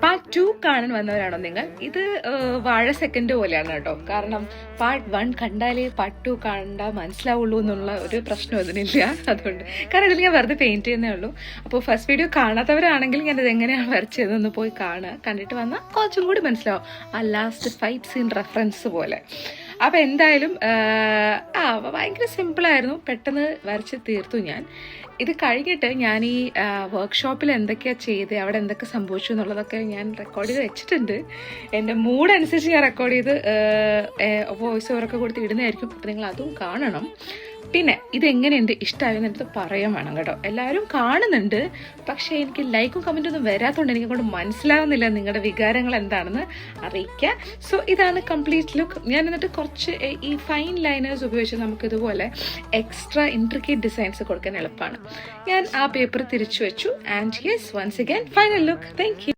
Part 2 കാണാൻ വന്നവരാണോ നിങ്ങൾ? ഇത് വാഴ സെക്കൻഡ് പോലെയാണ് കേട്ടോ. കാരണം പാർട്ട് 1 കണ്ടാലേ പാർട്ട് 2 കണ്ടാൽ മനസ്സിലാവുള്ളൂ എന്നുള്ള ഒരു പ്രശ്നം അതിനില്ല. അതുകൊണ്ട് കാരണം ഇതിൽ ഞാൻ വെറുതെ പെയിന്റ് ചെയ്യുന്നേ ഉള്ളൂ. അപ്പോൾ ഫസ്റ്റ് വീഡിയോ കാണാത്തവരാണെങ്കിൽ ഞാൻ ഇത് എങ്ങനെയാണ് വരച്ചതെന്ന് പോയി കാണുക. കണ്ടിട്ട് വന്നാൽ കുറച്ചും കൂടി മനസ്സിലാവും. ആ ലാസ്റ്റ് ഫൈറ്റ് സീൻ റെഫറൻസ് പോലെ. അപ്പോൾ എന്തായാലും ഭയങ്കര സിമ്പിളായിരുന്നു, പെട്ടെന്ന് വരച്ച് തീർത്തു ഞാൻ. ഇത് കഴിഞ്ഞിട്ട് ഞാൻ ഈ വർക്ക്ഷോപ്പിൽ എന്തൊക്കെയാണ് ചെയ്ത് അവിടെ എന്തൊക്കെ സംഭവിച്ചു എന്നുള്ളതൊക്കെ ഞാൻ റെക്കോർഡ് ചെയ്ത് വെച്ചിട്ടുണ്ട്. എൻ്റെ മൂഡ് അനുസരിച്ച് ഞാൻ റെക്കോർഡ് ചെയ്ത് വോയിസ് ഓവറൊക്കെ കൊടുത്ത് ഇടുന്നതായിരിക്കും. അപ്പോൾ നിങ്ങൾ അതും കാണണം. പിന്നെ ഇതെങ്ങനെയുണ്ട്, ഇഷ്ടമായെന്ന് എടുത്ത് പറയാൻ വേണം കേട്ടോ. എല്ലാവരും കാണുന്നുണ്ട്, പക്ഷേ എനിക്ക് ലൈക്കും കമൻറ്റും ഒന്നും വരാത്തതുകൊണ്ട് എനിക്ക് കൊണ്ട് മനസ്സിലാവുന്നില്ല നിങ്ങളുടെ വികാരങ്ങൾ എന്താണെന്ന് അറിയിക്കുക. സോ ഇതാണ് കംപ്ലീറ്റ് ലുക്ക്. ഞാൻ എന്നിട്ട് കുറച്ച് ഈ ഫൈൻ ലൈനേഴ്സ് ഉപയോഗിച്ച് നമുക്കിതുപോലെ എക്സ്ട്രാ ഇൻട്രിക്കേറ്റ് ഡിസൈൻസ് കൊടുക്കാൻ എളുപ്പമാണ്. ഞാൻ ആ പേപ്പർ തിരിച്ചു വെച്ചു. And yes, once again final look. Thank U.